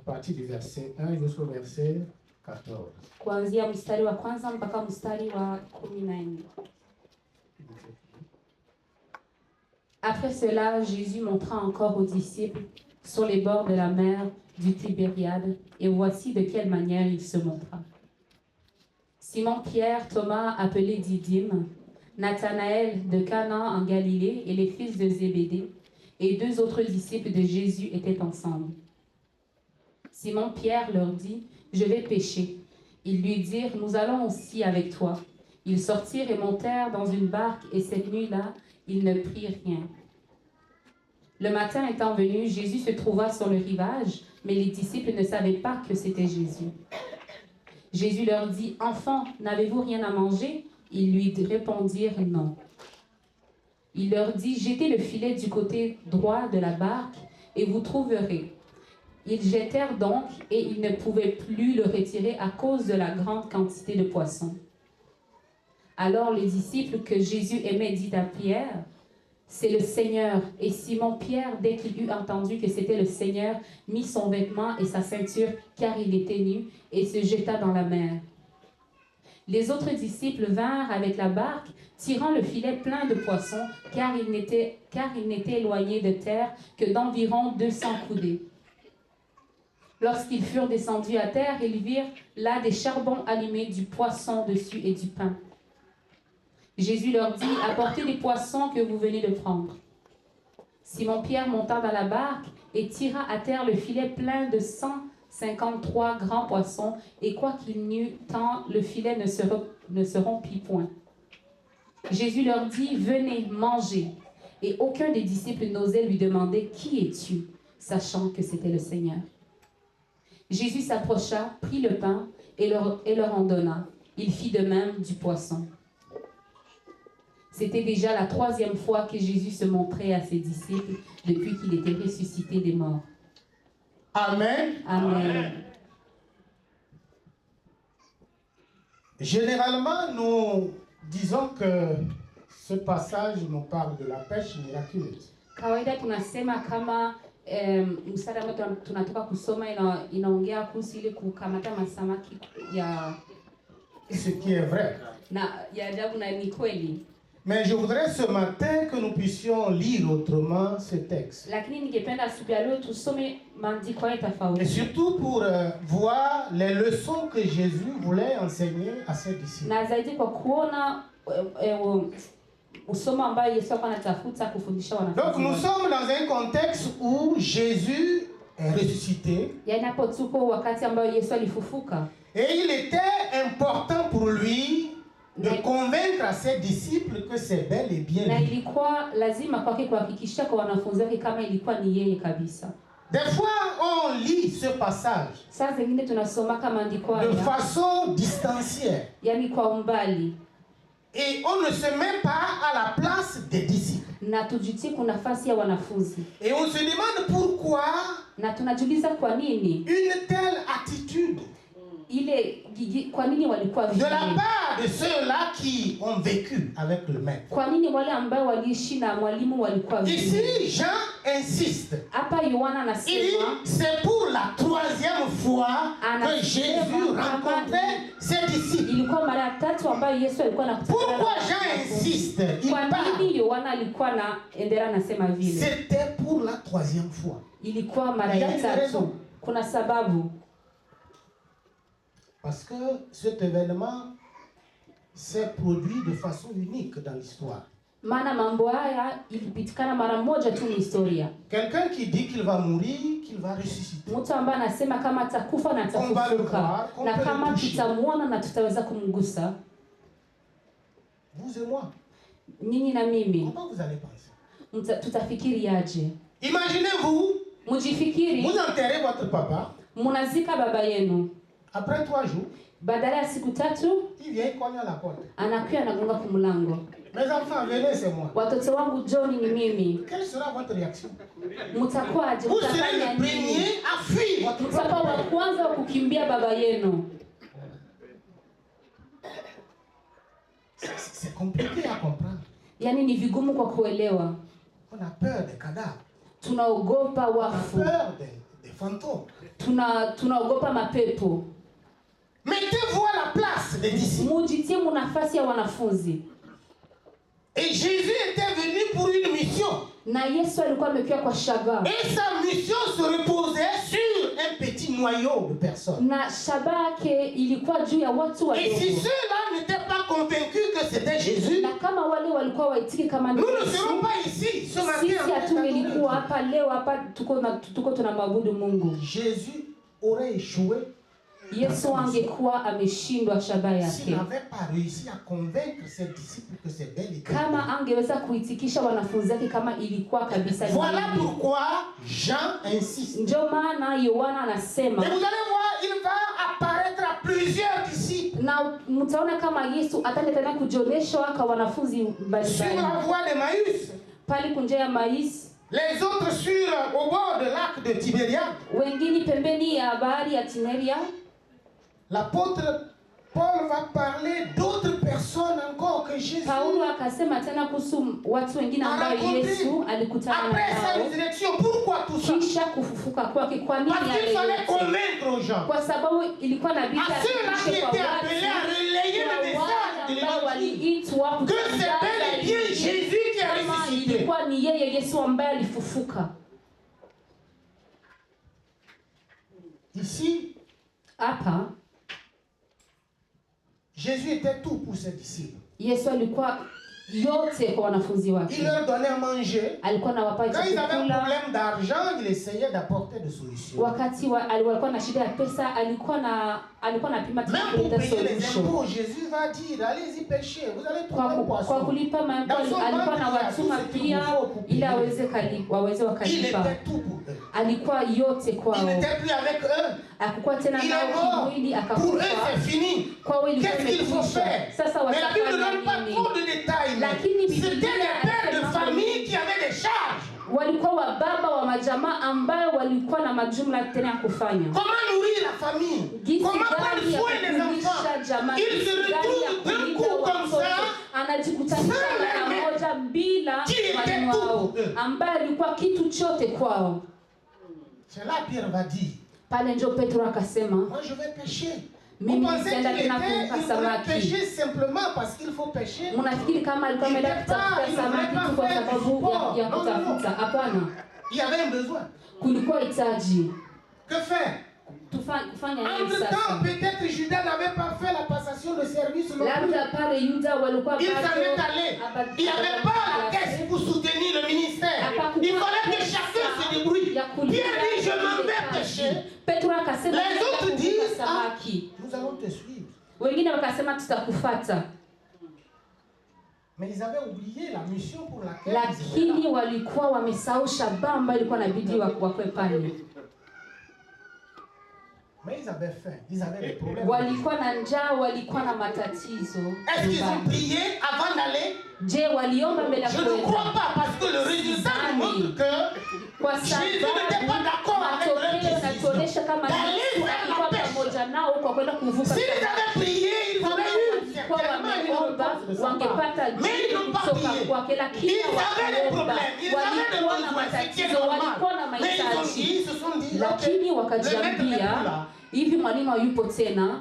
partir du verset 1 jusqu'au verset 14. Kuanzia mstari wa kwanza mpaka mstari wa 14. Après cela, Jésus montra encore aux disciples sur les bords de la mer du Tibériade, et voici de quelle manière il se montra. Simon-Pierre, Thomas appelé Didyme, Nathanaël de Cana en Galilée et les fils de Zébédée, et 2 autres disciples de Jésus étaient ensemble. Simon-Pierre leur dit, « Je vais pêcher. » Ils lui dirent, « Nous allons aussi avec toi. » Ils sortirent et montèrent dans une barque, et cette nuit-là, ils ne prirent rien. Le matin étant venu, Jésus se trouva sur le rivage, mais les disciples ne savaient pas que c'était Jésus. Jésus leur dit, « Enfants, n'avez-vous rien à manger ?» Ils lui répondirent, « Non. » Il leur dit, « Jetez le filet du côté droit de la barque, et vous trouverez. » Ils jetèrent donc, et ils ne pouvaient plus le retirer à cause de la grande quantité de poissons. Alors le disciple que Jésus aimait dit à Pierre, « C'est le Seigneur. » Et Simon-Pierre, dès qu'il eut entendu que c'était le Seigneur, mit son vêtement et sa ceinture, car il était nu, et se jeta dans la mer. Les autres disciples vinrent avec la barque, tirant le filet plein de poissons, car il n'était éloigné de terre que d'environ 200 coudées. Lorsqu'ils furent descendus à terre, ils virent là des charbons allumés, du poisson dessus et du pain. Jésus leur dit, « Apportez les poissons que vous venez de prendre. » Simon-Pierre monta dans la barque et tira à terre le filet plein de 153 grands poissons, et quoi qu'il n'eût tant, le filet ne se rompit point. Jésus leur dit, « Venez, mangez. » Et aucun des disciples n'osait lui demander, « Qui es-tu ?» sachant que c'était le Seigneur. Jésus s'approcha, prit le pain et leur en donna. Il fit de même du poisson. C'était déjà la 3e fois que Jésus se montrait à ses disciples depuis qu'il était ressuscité des morts. Amen. Amen. Généralement, nous disons que ce passage nous parle de la pêche miraculeuse. Kawaida tunasema kama mstari ambao tunatoka kusoma inaongea kuhusu ile kukamata masamaki ya Ce qui est vrai. na ya ajabu na ni kweli. Mais je voudrais ce matin que nous puissions lire autrement ce texte. Lakini ningependa asubuhi ya leo tusome maandiko haya Et tofauti. surtout pour voir les leçons que Jésus voulait enseigner à ses disciples. Na zaidi kwa kuona usomo ambayo Yesu alikuwa anatafuta kufundisha wanafunzi. Donc nous sommes dans un contexte où Jésus est ressuscité. Yaani hapo tuko wakati ambayo Yesu alifufuka. Et il était important pour lui de convaincre à ses disciples que c'est bel et bien Na lui. ilikuwa lazima kwake kuhakikisha kwa wanafunzi wake kama ilikuwa ni yeye kabisa. Des fois, on lit ce passage Saa zingine tunasoma kama andiko de haya, façon distanciée. yaani kwa umbali, Et on ne se met pas à la place des disciples. na tujitie kuna nafasi ya wanafunzi, Et on se demande pourquoi na tunajiuliza kwa nini une telle attitude kwa nini walikuwa de vile, la part de ceux-là qui ont vécu avec le maître. kwa nini wale ambao waliishi na mwalimu walikuwa vile. Ici, Jean insiste. Hapa Yohana Il dit, anasema c'est pour la 3e fois que Jésus rencontrait ses disciples. ilikuwa mara ya 3 ambayo Yesu alikuwa anakutana. Pourquoi Jean insiste? Il Kwa parle. nini Yohana alikuwa anaendelea anasema vile? C'était pour la 3e fois. Ilikuwa mara Il y a ya une 3. raison. Kuna sababu. Parce que cet événement s'est produit de façon unique dans l'histoire. Maana mambo haya ilipitikana mara moja tu ni historia. Quelqu'un qui dit qu'il va mourir, qu'il va ressusciter. Mtu ambaye anasema kama atakufa na atafufuka, na kama tutamuona na tutaweza kumgusa. Vous et moi. Nyinyi na mimi. Comment vous allez penser? Tutafikiri aje? Imaginez-vous, Mujifikiri, vous enterrez votre papa. munazika baba yenu. Après 3 jours, Badala ya siku 3, il vient cogner à la porte. anakuja anagonga kwa mlango. Mes enfants, venez, c'est moi. Watoto wangu John ni mimi. Quelle sera votre réaction? Mtakwaje? Vous serez Mtafanya le premier nini? à fuir votre Mtakuwa wa papa. kwanza wa kukimbia baba yenu. C'est compliqué à comprendre. Yaani ni vigumu kwa kuelewa. On a peur des cadavres. Tunaogopa On a wafu. peur des des fantômes. Tunaogopa mapepo. Mettez-vous à la place des disciples. Mujitie munafasi ya wanafunzi. Et Jésus était venu pour une mission. Na Yesu alikuwa amekuja kwa shabaha. Et sa mission se reposait sur un petit noyau de personnes. Na shabaha yake ilikuwa juu ya watu wadogo. Et si ceux-là n'étaient pas convaincus que c'était Jésus, na kama wale walikuwa waitiki kama nous ne serons pas ici ce matin. Sisi hatungelikuwa hapa leo hapa tuko tunamwabudu Mungu. Jésus aurait échoué. Yesu angekuwa ameshindwa shabaha S'il yake. n'avait pas réussi à convaincre ses disciples que c'est bel et bien. Kama angeweza kuitikisha wanafunzi wake kama ilikuwa kabisa ni Voilà yeye. pourquoi Jean insiste. Ndio maana Yohana anasema, Et vous allez voir, il va apparaître à plusieurs disciples. na mtaona kama Yesu ataenda tena kujionyesha kwa wanafunzi Sur mbalimbali. la voie d'Emmaüs. Pale kunjia ya Maïs, Les autres au bord de lac de Tibériade. wengine pembeni ya bahari ya Tiberia. L'apôtre Paul va parler d'autres personnes encore que Jésus. Paulo akasema tena kuhusu watu wengine ambao Yesu alikutana Après sa nao résurrection, pourquoi tout ça? kisha kufufuka kwake. Kwa nini Parce qu'il yale fallait yote? convaincre aux gens. Kwa sababu ilikuwa na bidii À ceux-là qui étaient appelés à relayer le message de ambao l'évangile. waliitwa Que c'est bel et bien Jésus qui a kama ressuscité. ilikuwa ni yeye Yesu ambaye alifufuka. Ici, Hapa Jésus était tout pour ses disciples. Yesu alikuwa yote kwa wanafunzi Il wake. leur donnait à manger. Alikuwa anawapa Quand ils avaient un chakula. problème d'argent, il essayait d'apporter des solutions. Wakati walikuwa na shida ya pesa, alikuwa anapima Même pour kuleta payer les solution. impôts, Jésus va dire, allez-y pêcher, vous allez trouver un Kwa poisson. kulipa mambo alikuwa na watuma pia ili waweze Il wakalipa. était tout pour eux. Alikuwa yote Il kwao. n'était plus avec eux. Hakukuwa tena Il nao est mort. kimwili, Pour eux, akakufa. c'est fini. Kwao ilikuwa Qu'est-ce qu'il faut imekwisha. faire? Sasa Mais la Bible ne watafanya donne pas nini? trop de détails. Lakini C'était Biblia des pères de inasema famille qui avaient des charges. walikuwa wababa wa majamaa ambayo walikuwa na majumla tena ya kufanya. Comment nourrir la famille? Jinsi Comment prendre gani ya soin des enfants? kukulisha jamaa, Il jinsi se gani ya retrouve d'un kulinda coup comme watoto. ça. Anajikutanisha Sans mara moja bila Qui était mwalimu tout wao pour eux. ambaye alikuwa kitu chote kwao. C'est là Pierre va dire, Pale ndio Petro akasema, moi je vais pêcher. Vous mimi pensez qu'il nitaenda tena il kuvuka voulait samaki. pêcher simplement parce qu'il faut pêcher? Mnafikiri kama alikuwa ameenda kutafuta samaki tu kwa sababu ya kutafuta? Hapana, Il y avait un besoin. kulikuwa hitaji. Que faire? Kufanya nini Entre-temps, sasa? peut-être Judas n'avait pas fait la passation de service non plus. Labda pale Yuda walikuwa Il s'en est allé. Il n'y avait pas la caisse pour soutenir le ministère. Il fallait que chacun se débrouille. Pierre dit, je m'en vais pêcher. Petro akasema, Les autres disent, ah, samaki. nous allons te suivre. Wengine wakasema tutakufuata. Mais ils avaient oublié la mission pour laquelle Lakini walikuwa wamesahau shabaha ambayo ilikuwa inabidi wakwe pale. Mais ils avaient faim, ils avaient des problèmes. Walikuwa na njaa, walikuwa na matatizo. Est-ce qu'ils ont prié avant d'aller? Je, waliomba mbele ya Je ne kwenda? crois pas parce que le résultat nous montre que Kwa Jésus n'était pas sababu d'accord avec leur matokeo décision. yanatuonyesha kama D'aller Yesu faire la alikuwa pêche. pamoja nao kwa kwenda kuvuka. S'ils avaient prié, ils Kama auraient eu walikuwa certainement une wameomba réponse de sa part. wangepata Mais ils n'ont pas kutoka prié. kwake, lakini Ils avaient des wakaomba. problèmes, ils avaient des Walikuwa na besoins, ce qui est matatizo, normal. walikuwa na Mais ils ont mahitaji, dit, ils se sont dit, lakini le maître n'est plus wakajiambia là. hivi, mwalimu hayupo tena,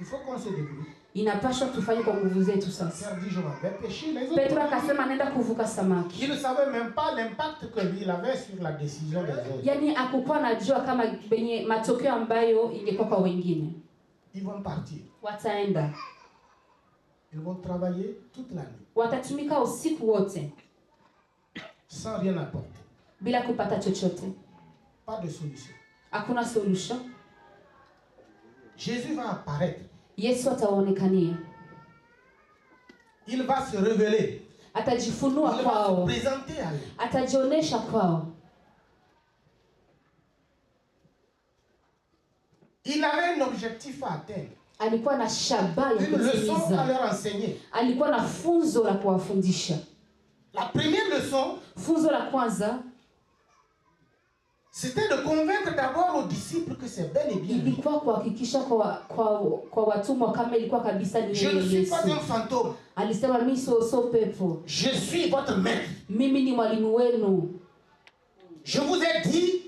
Il faut qu'on se débrouille. inapaswa tufanye kwa nguvu zetu sasa. Pierre dit, je m'en vais pêcher. Les autres, Petro akasema anaenda kuvuka samaki. ils ne savaient même pas l'impact que lui il avait sur la décision des autres. Yaani akukuwa najua kama benye matokeo ambayo ingekuwa kwa wengine. Ils vont partir. Wataenda, Ils vont travailler toute la nuit watatumika usiku wote sans rien apporter. bila kupata chochote. Pas de solution. Hakuna solution. Jésus va apparaître. Yesu ataonekania, Il va se révéler. atajifunua Il va se kwao, présenter à eux. atajionyesha kwao. Il avait un objectif à atteindre. Alikuwa na shabaha ya Une leçon à kutimiza, leur enseigner. alikuwa na funzo la kuwafundisha. La première leçon, Funzo la kwanza c'était de convaincre d'abord aux disciples que c'est bel et bien lui. ilikuwa kuhakikisha kwa watumwa kama ilikuwa kabisa ni Je ne yeye suis Yesu. pas un fantôme. Alisema mimi sio pepo, Je suis votre maître. mimi ni mwalimu wenu. Je vous ai dit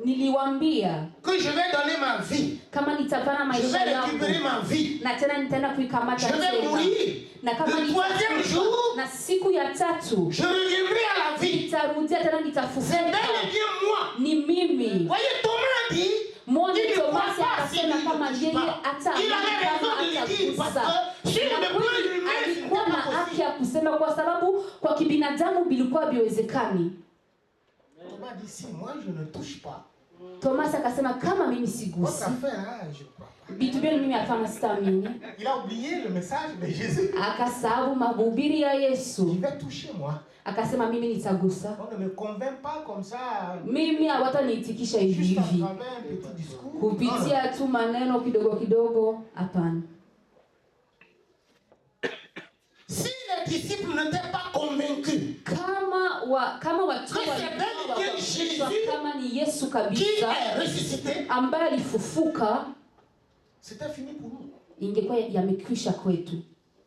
niliwaambia que je vais donner ma vie. kama nitapana Je maisha vais yangu récupérer ma vie. na tena nitaenda kuikamata Je vais tena. mourir. Na kama Le troisième jour, na siku ya tatu je reviendrai à la vie. nitarudia tena, C'est nitafufuka. bel et bien moi. Ni mimi. Voyez, Thomas dit, Mmoja il ne croit Tomasi pas si akasema lui kama ne touche yeye pas. hata Il avait raison de le dire parce que sur le plan humain, ce alikuwa n'était na pas haki possible. ya kusema kwa sababu kwa kibinadamu bilikuwa biwezekani. Thomas dit, si moi je ne touche pas, Tomasi akasema kama mimi votre sigusi affaire, hein, je crois pas. vitu vyenu mimi hapana, sitaamini. Il a oublié le message de Jésus. Akasahau mahubiri ya Il Yesu, va toucher moi. akasema mimi nitagusa. On ne me convainc pas comme ça, Mimi hawataniitikisha hivi juste à hivi travers un petit discours. Non, non. kupitia tu maneno kidogo kidogo, hapana. Si les disciples n'étaient pas convaincus Kama watu que c'est bel et bien Jésus kama ni Yesu qui kabisa est ressuscité, ambaye alifufuka, c'était fini pour nous. ingekuwa yamekwisha kwetu.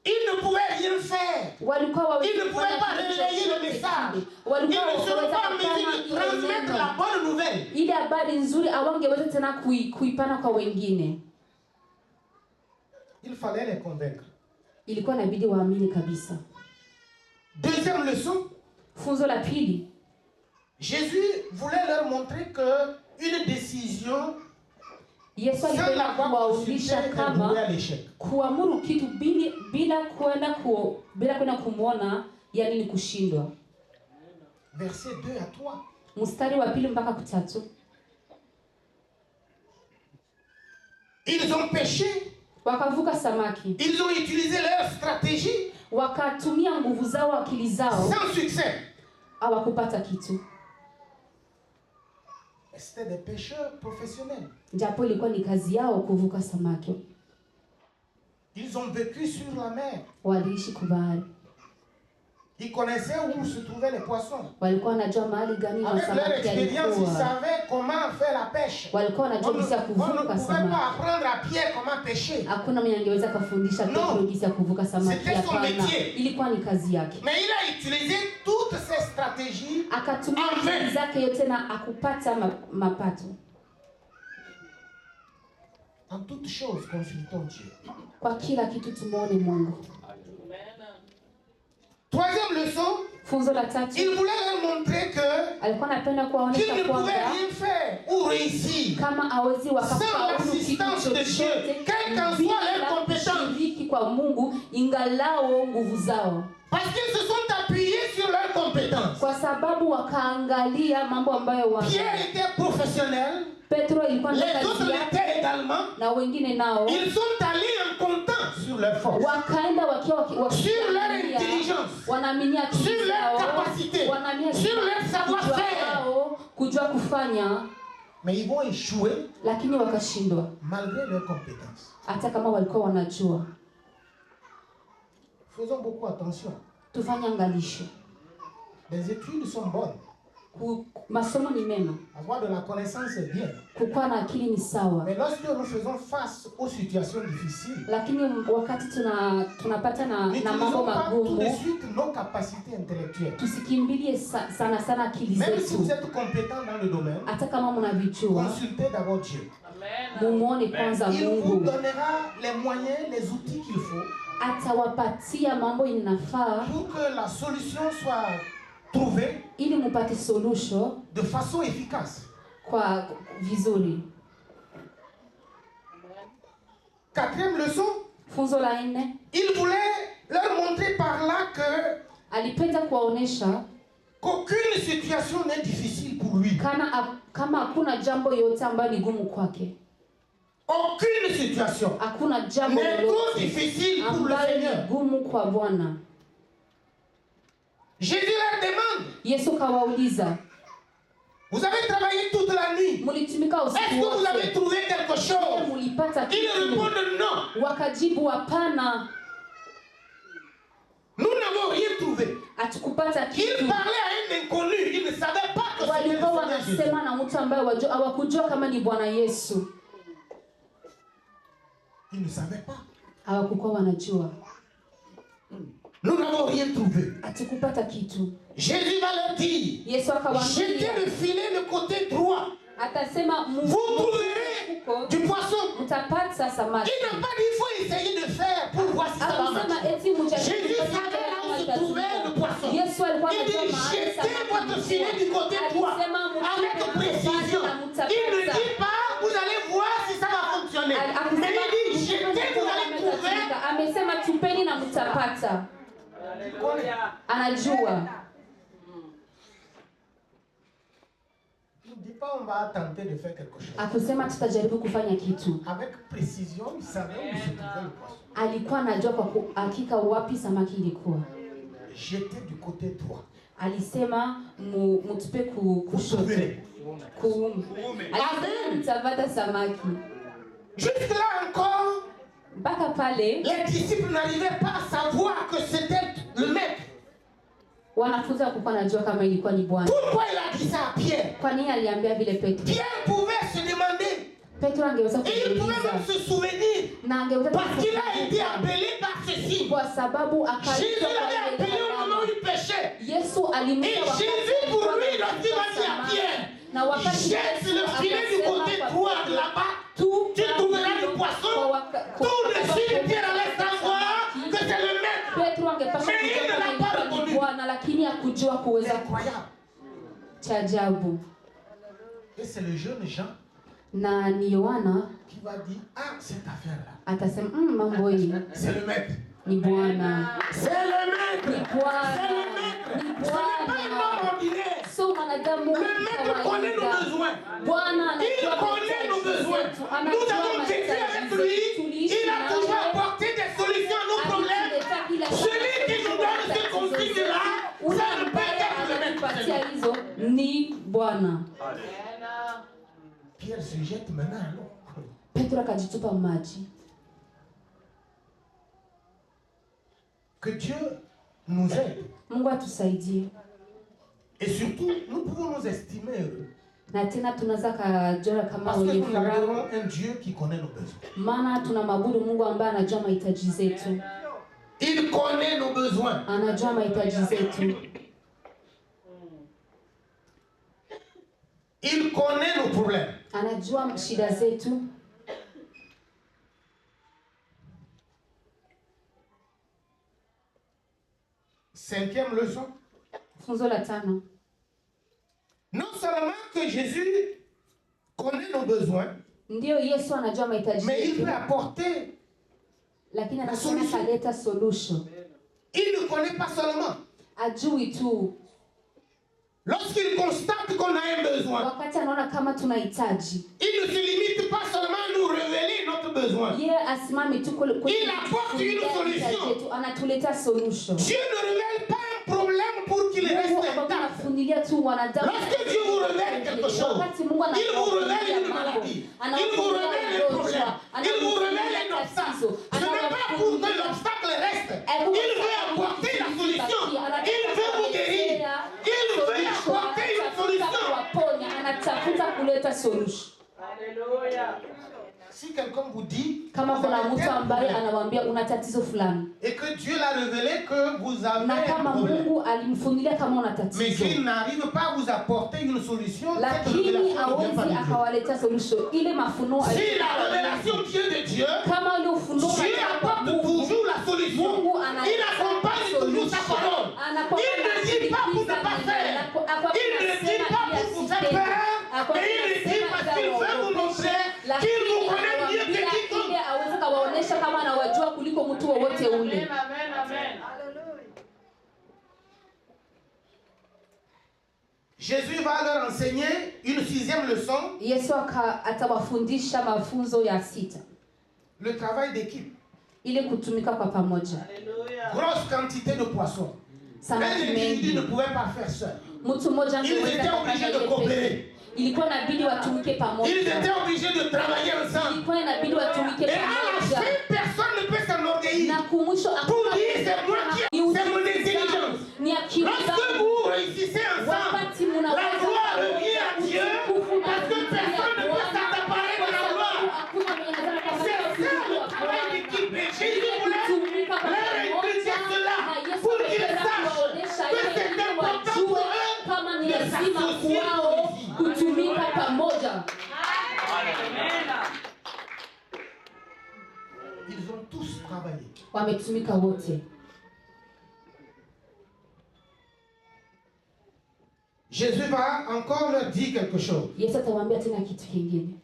Ils ne pouvaient rien faire. Walikuwa Ils ne pouvaient pas relayer le message. Ils ne seront pas en mesure de transmettre la bonne nouvelle. ile habari nzuri awangeweza tena kuipana kwa wengine. Il fallait les convaincre. Ilikuwa inabidi waamini kabisa. Deuxième leçon, Funzo la pili, Jésus voulait leur montrer que une décision Yesu sans alipenda l'avoir consulté kuwaonyesha est vouée kama à l'échec. kuamuru kitu bila kwenda kumwona, yani ni kushindwa. Verset 2 à 3. Mstari wa pili mpaka kutatu. Ils ont péché, Wakavuka samaki, ils ont utilisé leur stratégie wakatumia nguvu zao, akili zao, sans succès. hawakupata kitu. C'était des pêcheurs professionnels. Japo ilikuwa ni kazi yao kuvuka samaki. Ils ont vécu sur la mer. Waliishi kubahari, Ils connaissaient où se trouvaient les poissons. walikuwa wanajua mahali gani na Avec leur samaki expérience, ils alikuwa, savaient comment faire la pêche. walikuwa On wanajua ne, jinsi ya on ne kuvuka pouvait samaki. pas apprendre à Pierre comment pêcher. Hakuna mwenye angeweza kufundisha No. Petro jinsi ya kuvuka samaki. C'était son Hapana, métier. ilikuwa ni kazi yake. Mais il a utilisé toutes ces stratégies Akatumia Amen. akili zake yote na akupata mapato. en toutes choses. Consultons Dieu. Kwa kila kitu tumuone Mungu. Troisième leçon, Funzo la tatu, il voulait leur montrer que alikuwa anapenda qu'il kuwaonyesha ne pouvait kwamba rien faire ou réussir kama hawezi sans wakafaulu kitu l'assistance de Dieu, chochote quelles qu'en soient leurs bila compétences. kushiriki kwa Mungu, ingalao nguvu zao, Parce qu'ils se sont appuyés sur leurs compétences. kwa sababu wakaangalia mambo ambayo Pierre était professionnel, Petro ilikuwa ni les kazi autres yake, l'étaient également. na wengine nao Ils sont allés en comptant sur leur force, wakaenda wakiwa sur leur intelligence, wanaaminia akili sur leur zao, capacité, wanaaminia sur leur kujua savoir-faire. kwao, kujua kufanya, Mais ils vont échouer lakini wakashindwa malgré leurs compétences. hata kama walikuwa wanajua. Faisons beaucoup attention. Tufanye angalisho. Les études sont bonnes. Masomo ni mema, Avoir de la connaissance est bien. kukuwa na akili ni sawa, Mais lorsque nous faisons face aux situations difficiles, lakini wakati tunapata na mambo n'utilisons pas tout de magumu, suite nos capacités intellectuelles. tusikimbilie sana sana akili Même si vous zetu. êtes compétent dans le domaine, Hata kama mnavijua, consultez d'abord Dieu. mumuone kwanza Il vous Mungu, donnera les moyens, les outils qu'il faut atawapatia mambo inafaa pour que la solution soit trouvée ili mupate solution de façon efficace. kwa vizuri. Quatrième leçon, Funzo la nne, il voulait leur montrer par là que alipenda kuwaonesha qu'aucune situation n'est difficile pour lui. kama hakuna jambo yote ambayo ni gumu kwake, Aucune situation hakuna jambo n'est trop lolote difficile pour le ambayo Seigneur. ni gumu kwa Bwana. Jésus leur demande, Yesu kawauliza, vous avez travaillé toute la nuit. mulitumika Est-ce usiku que vous avez wote, trouvé quelque je chose? mulipata Ils kitu? répondent non. Wakajibu hapana, Nous n'avons rien trouvé. hatukupata Ils kitu. parlaient à un inconnu. Ils ne savaient pas que c'était le Walikuwa Seigneur Jésus. wanasema na mtu ambaye hawakujua kama ni Bwana Yesu, Ils ne savaient pas. hawakukuwa wanajua. Nous n'avons rien trouvé. Hatukupata kitu. Jésus va leur dire, Yesu jetez akawaambia, le filet le côté droit. vous trouverez du poisson. Il n'a pas dit il faut essayer de faire pour voir si ça va marcher. Jésus savait là où se trouvait le poisson. Il dit jetez votre filet du côté droit avec précision. Il ne dit pas vous allez voir si ça va fonctionner. Mais il dit jetez, vous allez trouver. Anajua. Il ne dit pas on va tenter de faire quelque chose. Akusema tutajaribu kufanya kitu. Avec précision, il savait où se trouvait le poisson. Alikuwa anajua kwa hakika wapi samaki ilikuwa. Jetez du côté droit. Alisema mtupe kushoto. Mtapata samaki. Juste là encore, mpaka pale les disciples n'arrivaient pas à savoir que c'était le maître. Wanafunzi hawakuwa wanajua kama ilikuwa ni Bwana. Pourquoi il a dit ça à Pierre? Kwa nini aliambia vile Petro? Pierre pouvait se demander. Petro angeweza kujiuliza. Il pouvait même se souvenir. Na angeweza parce qu'il a été appelé par ceci. Kwa sababu Jésus l'avait appelé au moment où il péchait. Yesu alimwita wakati. Et Jésus pour lui lorsqu'il a dit à Pierre, na wakati jette le filet du côté droit là-bas, tu trouveras du poisson. Tout de suite Pierre allait savoir que c'est le maître. Petro angepaswa kujua kama ilikuwa ni Bwana, lakini hakujua kuweza cha ajabu. Et c'est le jeune Jean na ni Yohana qui va dire cette affaire là. Atasema mambo hii c'est le maître. Ni Bwana. C'est le maître. Ni Bwana. C'est le maître. Ni Bwana. So mwanadamu le maître connaît nos besoins. Bwana il connaît nos besoins. Nous avons vécu avec lui. Il a toujours apporté des solutions à nos problèmes. Celui qui nous donne ces consignes là, ça ne peut être le maître. Ni Bwana. Pierre se jette maintenant à l'eau. Petro akajitupa maji. Que Dieu nous aide. Mungu atusaidie. Et surtout, nous pouvons nous estimer heureux. Na tena tunaweza kujua kama wenye furaha. Parce que nous avons un Dieu qui connaît nos besoins. Maana tunamwabudu Mungu ambaye anajua mahitaji zetu. Il connaît nos besoins. Anajua mahitaji zetu. Il connaît nos problèmes. Anajua shida zetu. Cinquième leçon. Funzo la tano. Non seulement que Jésus connaît nos besoins, ndio Yesu anajua mahitaji mais yetu. Il peut apporter lakini anasema kaleta solution. Il ne connaît pas seulement. Ajui tu. Lorsqu'il constate qu'on a un besoin, wakati anaona kama tunahitaji, il ne se limite pas seulement à nous révéler notre besoin. Yeye asimami tu kule kule. Il apporte une solution. Anatuleta solution. Dieu ne révèle pas un problème pour qu'il reste intact. Lorsque Dieu vous révèle quelque chose, il vous révèle une maladie, il vous révèle un problème, il vous révèle un obstacle. Ce n'est pas pour que l'obstacle reste. Il veut apporter la solution. Il veut vous guérir. Il veut apporter une solution. Alléluia. Si quelqu'un vous dit kama kuna mtu ambaye anawaambia una tatizo fulani, et que Dieu l'a révélé que vous avez na kama Mungu alimfunulia kama una tatizo, mais qu'il n'arrive pas à vous apporter une solution, lakini hawezi akawaletea solution ile mafunuo. Si la révélation vient de Dieu, kama ile ufunuo, Dieu apporte toujours la solution. Il accompagne toujours sa parole. Il ne dit pas pour ne pas faire. Il ne dit pas pour vous faire peur. Et il ne dit parce qu'il veut vous montrer qu'il vous connaît mieux que quiconque. Aweze kawaonesha kama anawajua kuliko mtu wowote ule. Amen, amen. Jésus va leur enseigner une sixième leçon. Yesu atawafundisha mafunzo ya sita. Le travail d'équipe. Ile kutumika kwa pamoja. Grosse quantité de poissons. Un individu ne pouvait pas faire seul. Ils étaient obligés de coopérer. Ilikuwa inabidi watumike pamoja. Ils étaient obligés de travailler ensemble. Ilikuwa inabidi watumike pamoja. Et à la fin, personne ne peut s'enorgueillir. Na kumwisho pour dire c'est moi qui c'est mon intelligence. Lorsque vous réussissez ensemble, la gloire revient à Dieu parce que personne ne peut s'accaparer de la gloire. C'est ça le travail d'équipe. Et Jésus voulait leur inculquer cela pour qu'ils sachent que c'est important pour eux de s'associer. kutumika pamoja. Ils ont tous travaillé. Wametumika wote. Jésus va encore leur dire quelque chose. Yesu atawaambia tena kitu kingine.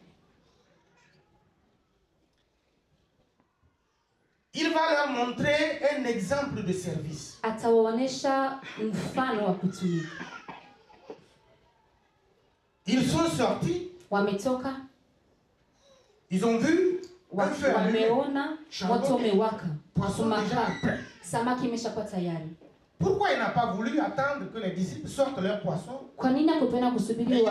Il va leur montrer un exemple de service. Atawaonesha mfano wa kutumika. Ils sont sortis. Wametoka. Ils ont vu un feu allumé. Wameona moto umewaka. Poisson déjà prêt. Samaki imeshakuwa tayari. Pourquoi il n'a pas voulu attendre que les disciples sortent leurs poissons? Kwa nini hakupenda kusubiri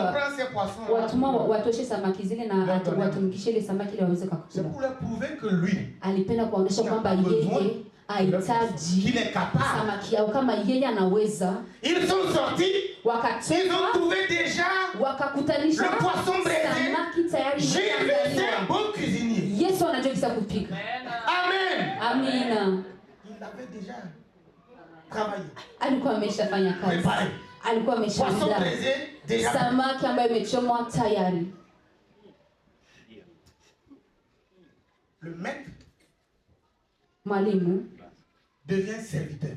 watumwa watoshe samaki zile na watumikishe ile samaki ili waweze kukula? C'est pour leur prouver que lui alipenda kuonyesha kwamba yeye hahitaji samaki au kama yeye anaweza. Ils sont sortis. Wakatoka. Ils ont trouvé déjà wakakutanisha le poisson braisé. Samaki tayari. Jésus c'est un bon cuisinier. Yesu anajua kisa kupika. Amen. Amina. Il avait déjà travaillé. Alikuwa ameshafanya kazi. Alikuwa ameshaandaa samaki ambayo imechomwa tayari. Le maître mwalimu devient serviteur.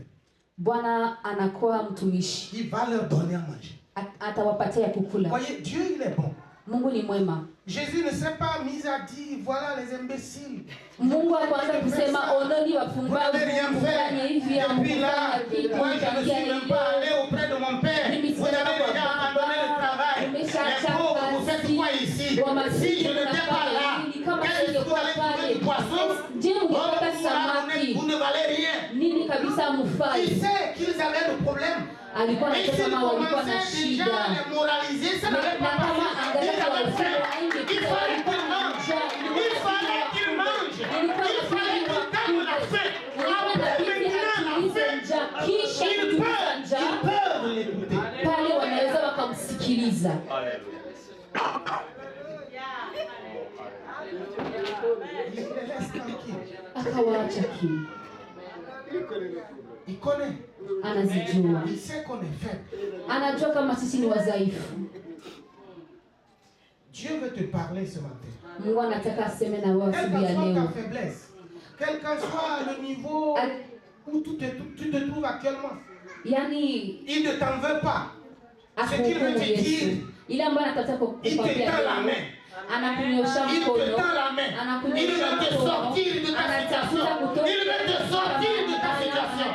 Bwana anakuwa mtumishi. Il va leur donner à manger. Atawapatia kukula. Voyez, Dieu il est bon. Mungu ni mwema. Jésus ne s'est pas mis à dire voilà les imbéciles. Mungu akaanza kusema ononi wapumbavu kufanya hivi au kufanya vitu. Moi je ne suis même pas allé auprès de mon père. Vous avez déjà abandonné le travail. Les pauvres, vous faites quoi ici? Si je n'étais pas là, quel est-ce que vous allez trouver du poisson? Vous ne valez rien. Il sait qu'ils avaient le problème. Et s'ils commençaient déjà à les moraliser, ça n'avait pas passé. Ils avaient faim. Il fallait qu'ils mangent. Il fallait qu'ils mangent. Il fallait qu'ils donnent la faim. Après maintenant la faim, ils peuvent l'écouter. Pale wanaweza wakamsikiliza. Akawaacha kimya. Il connaît. Anazijua. Il sait qu'on est faible. Anajua kama sisi ni wadhaifu. Dieu veut te parler ce matin. Mungu anataka aseme na wewe asubuhi ya leo. Quelle que soit ta faiblesse, quel que soit le niveau où tu te trouves actuellement, yani, il ne t'en veut pas. Ce qu'il veut te dire, ile ambayo anataka kukwambia, il te tend la main. Anakunyosha mkono. Il te tend la main. Il veut te sortir de ta situation. Il veut te sortir de ta situation.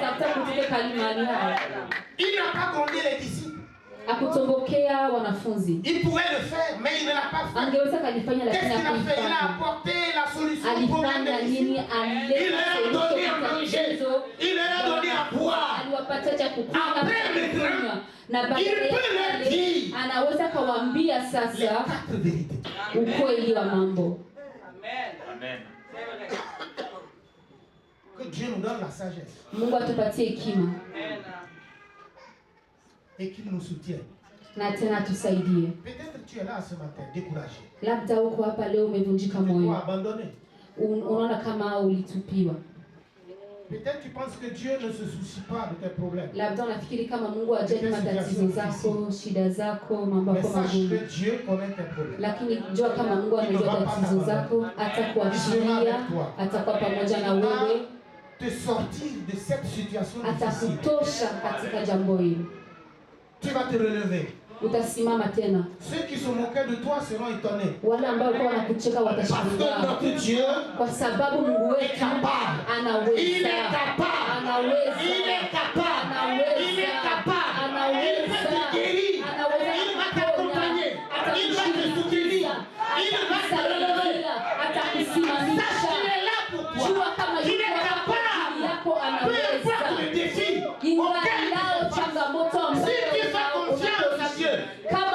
Il n'a pas conduit les disciples. Akutombokea wanafunzi. Il pouvait le faire, mais il ne l'a pas fait. Angeweza kalifanya lakini qu'est-ce qu'il a fait? Il a apporté la solution au problème des disciples. Il leur a donné à manger. Il leur a donné à boire. Aliwapatia chakula. Après maintenant, il peut leur dire anaweza kawaambia sasa ukweli wa mambo. Amen. Que Dieu nous donne la sagesse. Mungu atupatie hekima. Et qu'il nous soutienne. Na tena tusaidie. Peut-être tu es là ce matin découragé. Labda uko hapa leo umevunjika moyo. Unaona kama ulitupiwa. Peut-être tu penses que Dieu ne se soucie pas de tes problèmes. Labda unafikiri kama Mungu hajali matatizo zako, shida zako, mambo yako magumu. Lakini jua kama Mungu anajua tatizo zako, atakuachilia, atakuwa pamoja na wewe. Te sortir de cette situation difficile. Atakutosha katika jambo hili. Tu vas te relever. Utasimama tena. Ceux qui se moquaient de toi seront étonnés. Wale ambao walikuwa wanakucheka watashangaa. Kwa sababu Mungu wetu anaweza. Il est capable. Anaweza. Il est capable. Anaweza. Il est capable. Anaweza. Il va te guérir. Il va t'accompagner. Il va te soutenir. Il va te relever. Atakusimamisha. Il est là pour toi. Jua kama il est capable. Yako anaweza. Peu importe le défi. Ingalao changamoto ambayo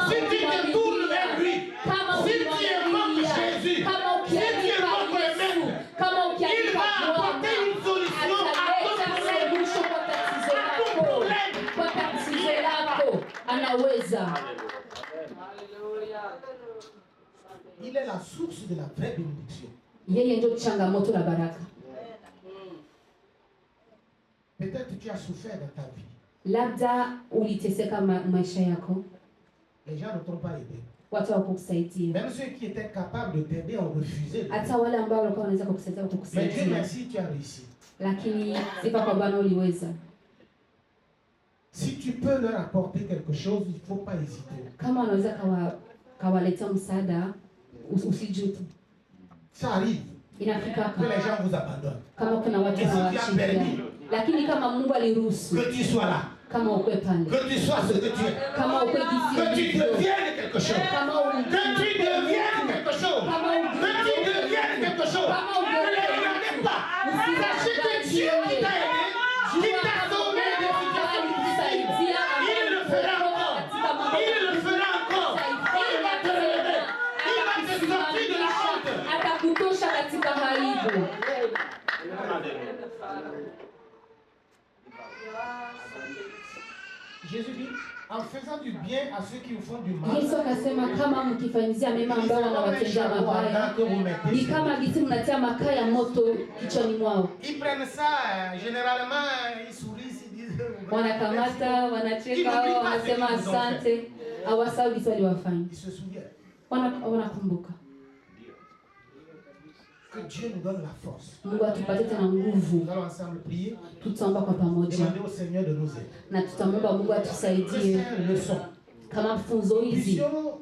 si tu te tournes vers lui, si tu évoques Jésus, si tu évoques le Maître, il va apporter une solution à ton problème. Il est la source de la vraie bénédiction. Peut-être tu as souffert dans ta vie. Labda uliteseka maisha yako. Les gens ne t'ont pas aidé. watu wa kukusaidia. Même ceux qui étaient capables de t'aider ont refusé. Hata wale ambao walikuwa wanaweza kukusaidia Mais Dieu kukusaidia. merci, tu as réussi. Lakini sifa kwa Bwana uliweza. Si tu peux leur apporter quelque chose, il ne faut pas hésiter. Kama unaweza kawaletea msaada, usijute. Ça arrive Inafika que les gens vous abandonnent. kama kuna watu Et si tu as wanawashikia. permis Lakini kama Mungu aliruhusu que tu sois là, kama ukwe pale, que tu sois ce que tu es, kama ukwe que tu gisi deviennes quelque chose, kama que tu deviennes quelque chose, que tu deviennes quelque chose. Ne les regardez pas. Sachez que Dieu qui t'a aidé, qui t'a sauvé de situations difficiles, il le fera encore. Il le fera encore. Il va te relever. Il va te sortir de la honte. atakutosha katika aibu. Jésus dit, en faisant du bien à ceux qui vous font du mal, Yesu akasema kama mkifanyizia mema ambao wanawatendea mabaya, ni kama gisi mnatia makaa ya moto kichwani mwao. ils prennent ça, généralement, ils sourient, ils disent... Wanakamata, wanacheka, wanasema asante, hawasahau gisi waliwafanya. Ils se souviennent Wanakumbuka. que Dieu nous donne la force. Mungu atupatie tena nguvu. Nous allons ensemble prier, Tutaomba kwa pamoja demander au Seigneur de nous aider. na tutamwomba Mungu Que atusaidie ces leçons kama funzo hizi puissions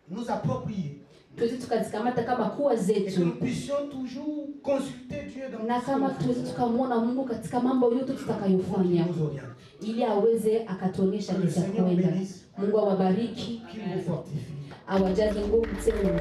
nous approprier tuweze tukazikamata kama kuwa et que nous zetu, puissions toujours consulter Dieu dans na kama tuweze tukamwona Mungu katika mambo yote tutakayofanya, nous oriente, ili aweze akatuonyesha jinsi ya kuenda. Mungu awabariki, qu'il vous fortifie. awajaze nguvu tena.